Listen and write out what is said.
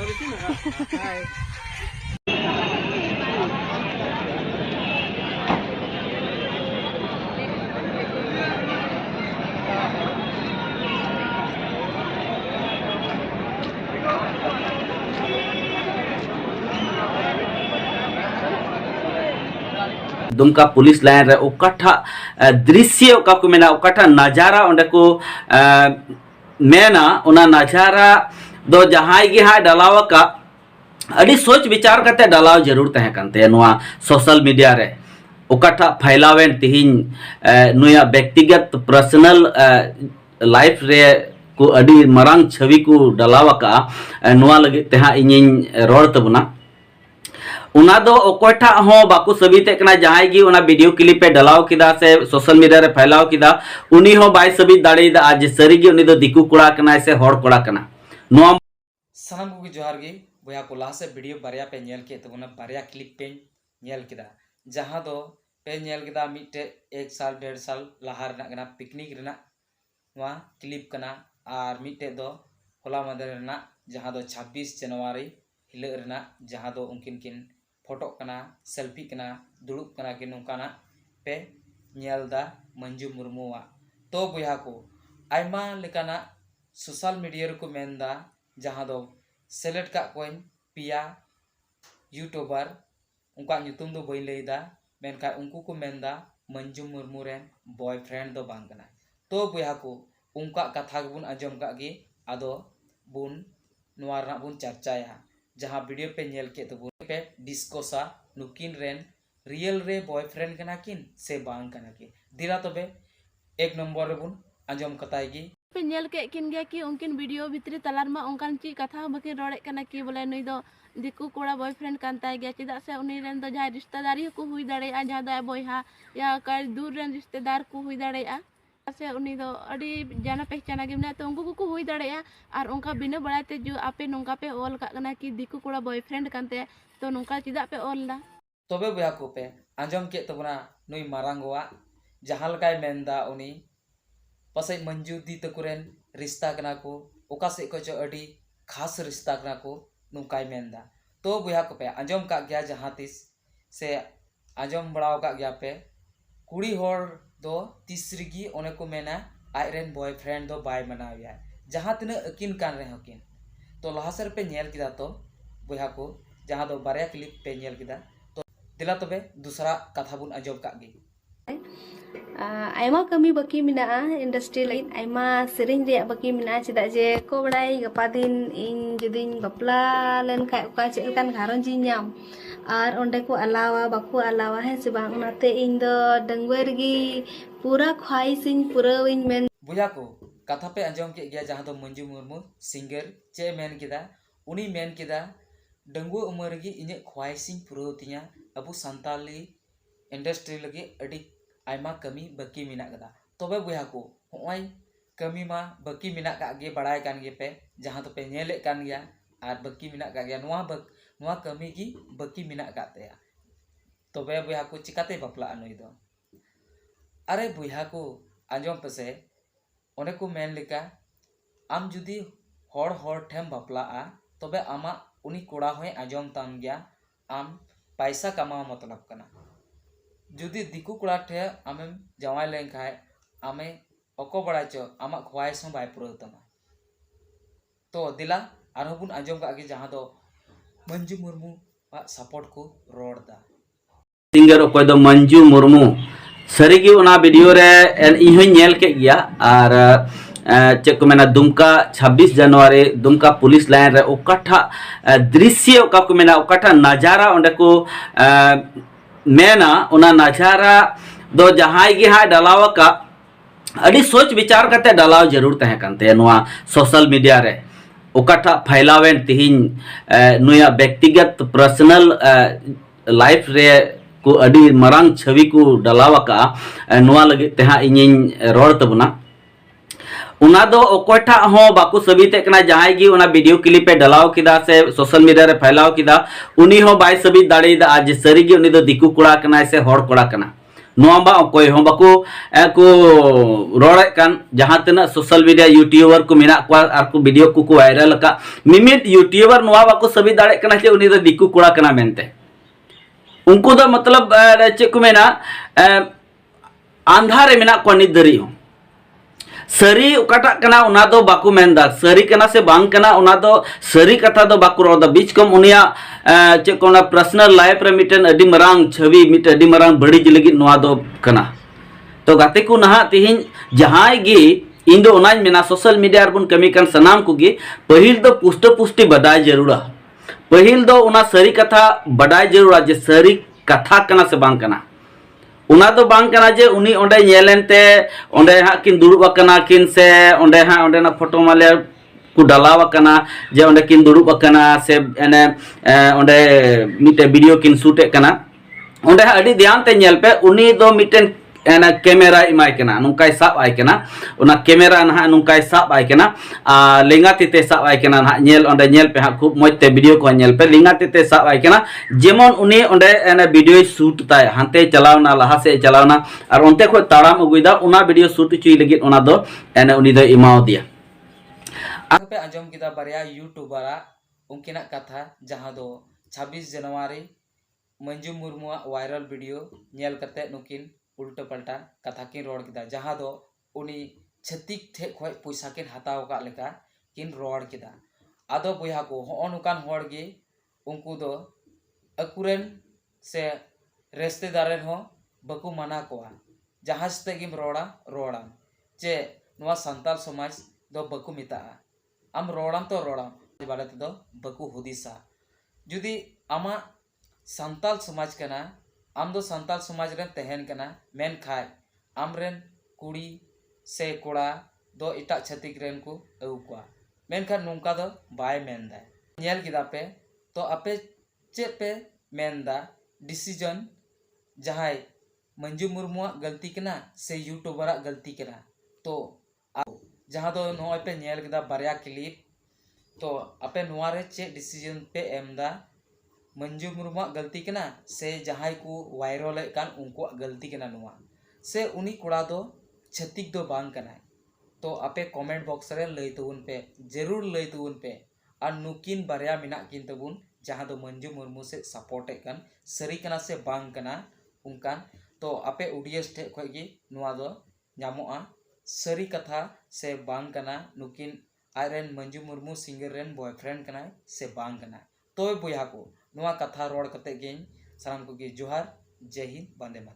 Dumka police line रे ओकाठा दृश्य ओका को मेना ओकाठा नजारा ओंडे को मेना ओना नजारा दो जहाई गे हा डालाव का अड़ी सोच विचार करते डालाव जरूर तहे कानते नुआ सोशल मीडिया रे ओकाठा फैलावेन तिहिन नुया व्यक्तिगत पर्सनल लाइफ रे को अड़ी मरांग छवि को डालाव का नुआ लगे तेहा इनिन रोड तबना उना दो ओकोठा हो बाकु सबिते कना जहाई गी उना वीडियो क्लिप पे डलाव किदा से सोशल मीडिया रे फैलाव किदा उनी हो बाय सबित दाड़ी दा आज सरी गी उनी दो दिकु कुड़ा कना से हड़ कुड़ा कना नो सनम को जोहार गे बया को लाहा से वीडियो बारिया पे नेल के तबना बारिया क्लिप पे नेल किदा जहां दो पे नेल किदा मिटे 1 साल 1.5 साल लाहा रना कना पिकनिक रना वा क्लिप कना आर मिटे दो होला मदर रना जहां दो 26 जनवरी हिले रना जहां दो उनकिन किन फोटो कना सेल्फी कना दुड़ुब कना कि नोंकाना पे नेलदा मंजू मुर्मुआ तो बया को आयमा लेकाना सोशल मीडिया को मेनदा जहां दो सेलेक्ट का कोइन पिया यूट्यूबर उनका ᱧᱩᱛᱩᱢ दो बई लैदा मेनका उनको को मेनदा मंजू मुर्मू रेन बॉयफ्रेंड दो बांग कना तो बया को उनका कथा गुन आजम का गे आदो बुन नोआ रना बुन चर्चाया जहां वीडियो पे नेल के तो पे डिस्कोसा नुकिन रेन रियल रे बॉयफ्रेंड कना किन से बांग कना के दिला तबे एक नंबर रे बुन आजम कताएगी पे नेल के किन गे कि उनकिन वीडियो भीतरी तलार मा उनकान ची कथा बके रोड़े कना कि बोले नई दो दिकु कोड़ा बॉयफ्रेंड कानताय गे चिदा से उनी रेन दो जहां रिश्तेदारी को हुई दाड़े आ जहां दो बोयहा या का दूर रेन रिश्तेदार को हुई दाड़े आ से उनी दो अड़ी जाना पहचाना गे ना तो उनको को हुई दाड़े आ और उनका बिना बड़ाते जो आपे नोंका पे ऑल का कना कि दिकु कोड़ा बॉयफ्रेंड कानते तो नोंका चिदा पे ऑल दा तबे बया को पे आजम के तबना नुई मारांगवा जहां लकाय मेंदा उनी पसई मंजू दी तकुरेन रिश्ता कना को ओका से को जो अड़ी खास रिश्ता कना को नुकाय मेंदा तो बया को पे आजम का गया जहां तिस से आजम बड़ाव का गया पे कुड़ी होर दो तीसरीगी ओने को मेना आयरन बॉयफ्रेंड दो बाय मनाविया जहां तिना अकिन कान रे हकिन तो लहासर पे नेल किदा तो बया को जहां दो बारिया क्लिप पे नेल किदा तो दिला तबे दूसरा कथा बुन आजम का गे आयमा कमी बाकी मिना इंडस्ट्री लाइन आयमा सेरिंग रे बाकी मिना चिदा जे को बड़ाई गपा दिन इन जदिन बपला लेन खाय ओका चेलकान घारन जी नाम और ओंडे को अलावा बाकू अलावा है से बांग नाते इन दो डंगवेरगी पूरा ख्वाहिशिन पूरा इन मेन बुया को कथा पे आजम के गया जहां दो मंजू मुर्मू सिंगर चे मेन किदा उनी मेन किदा डंगु उमरगी इने ख्वाहिशिन पूरा तिया अबु संताली इंडस्ट्री लगे अडी आयमा कमी बाकी मिना कदा तबे बुया को होय कमी मा बाकी मिना का गे बड़ाय कान गे पे जहां तो पे नेले कान गया आर बाकी मिना का गया नुआ कमी की बाकी मिना का तया तबे बुया को चिकाते बपला नई दो अरे बुया को आजम पसे ओने को मेन लेका आम जुदी हर हर ठेम बपला आ तबे आमा उनी कोड़ा होय आजम ताम गया आम पैसा कमा मतलब कना जुदी दिकु कोड़ा ठे आमेम जवाय लेन खाय आमे अको बड़ा चो आमा ख्वाहिश हो बाय पुरो तमा तो दिला आरहुन आजम का गे जहां दो मंजू मुर्मू सपोर्ट को रोड दा सिंगर ओकोय दो मंजू मुर्मू सरीगी उना वीडियो रे इहो नेल के गया और चेक को मेना दुमका 26 जनवरी दुमका पुलिस लाइन रे ओकाठा दृश्य ओका को मेना ओकाठा नजारा ओंडे को मेना उना नजारा दो जहाई गे हा डालाव का अड़ी सोच विचार करते डालाव जरूर तहे कानते नुआ सोशल मीडिया रे ओकाठा फैलावेन तिहिन नुया व्यक्तिगत पर्सनल लाइफ रे को अड़ी मरांग छवि को डालाव का नुआ लगे तेहा इनिन रोड तबना उना दो ओकोठा हो बाकु सबिते कना जहाई गी उना वीडियो क्लिप पे डलाव किदा से सोशल मीडिया रे फैलाव किदा उनी हो बाय सबित दाड़ी दा आज सरी गी उनी दो दिकु कुड़ा कना से हड़ कुड़ा कना नुआ बा अकोय हो बाको को रोड़े कान जहां तना सोशल मीडिया यूट्यूबर को मेना को आर को वीडियो को वायरल का मिमिट यूट्यूबर नुआ बाको सभी दाड़े कना चे उनी दो दिकु कोड़ा कना मेनते उनको दो मतलब चे को मेना आंधारे मेना को निदरी हो सरी उकाटा कना उना दो बाकू मेंदा सरी कना से बांग कना उना दो सरी कथा दो बाकू रोदा बीच कम उनिया चे कोना पर्सनल लाइफ रे मिटन अडी मरांग छवि मिट अडी मरांग बड़ी जिलगी नुआ दो कना तो गाते को नहा तिहिन जहां गे इन दो ओनाज मेना सोशल मीडिया रे बुन कमी कन सनाम को गे पहिल दो पुष्टि बदाय जरूरा पहिल दो उना सरी कथा बदाय जरूरा जे सरी कथा कना से बांग कना उना तो बांग कना जे उनी ओंडे नेलेनते ओंडे हा किन दुरुब कना किन से ओंडे हा ओंडे ना फोटो माले को डालाव कना जे ओंडे किन दुरुब कना से एने ओंडे मिटे वीडियो किन शूट कना ओंडे हा अडी ध्यान ते नेल पे उनी दो मिटेन एना कैमरा इमाय कना नुकाय साब आय कना उना कैमरा ना नुकाय साब आय कना लेंगा तिते साब आय कना ना नेल ओंडे नेल पे हा खूब मजते वीडियो को नेल पे लेंगा तिते साब आय कना जेमन उनी ओंडे एना वीडियो शूट ताय हांते चलावना लहा से चलावना और ओंते खो ताड़ाम अगुइदा उना वीडियो शूट चुई लगित उना दो एना उनी दो इमाव दिया पे आंजम किदा बारिया यूट्यूबर उनकिना कथा जहां दो 26 जनवरी मंजू मुर्मू वायरल वीडियो नेल कते नुकिन उल्टा पल्टा कथा किन रोड किदा जहां दो उनी छतिक ठे खय पैसा किन हताव का लेका किन रोड किदा आदो बुया को होनुकान होड़ गे उनको दो अकुरेन से रिश्तेदारन हो बकु मना कोआ जहां से गिम रोड़ा जे नुआ संताल समाज दो बकु मिता आम रोड़ाम तो रोड़ाम बाले दो बकु हुदिसा जुदी आमा संताल समाज कना आम दो संताल समाज रेन तहन कना मेन खाय आमरेन कुड़ी से कोड़ा दो इटा छतिक रेन को अगुआ मेनखान नुंका दो बाय मेनदा नेल किदा पे तो आपे चे पे मेनदा डिसीजन जहां मंजू मुर्मू गलती कना से यूट्यूबर गलती कना तो जहां दो नोय पे नेल किदा बारिया क्लिप तो आपे नुआरे चे डिसीजन पे एमदा मंजू मुर्मू गलती कना से जहां को वायरल कान उनको गलती कना नुआ से उनी कोड़ा दो छतिक दो बांग कना तो आपे कमेंट बॉक्स रे लई तबुन पे जरूर लई तबुन पे और नुकिन बारिया मिना किन तबुन जहां दो मंजू मुर्मू से सपोर्ट कन सरी कना से बांग कना उनकान तो आपे ऑडियंस ठे खगी नुआ दो ᱧᱟᱢᱚᱜᱼᱟ सरी कथा से बांग कना नुकिन आयरन मंजू मुर्मू सिंगर रेन बॉयफ्रेंड कना से बांग कना तो बुया को नुआ कथा रोड कते गेन साराम को गे जोहार जय हिंद बंदे मातरम।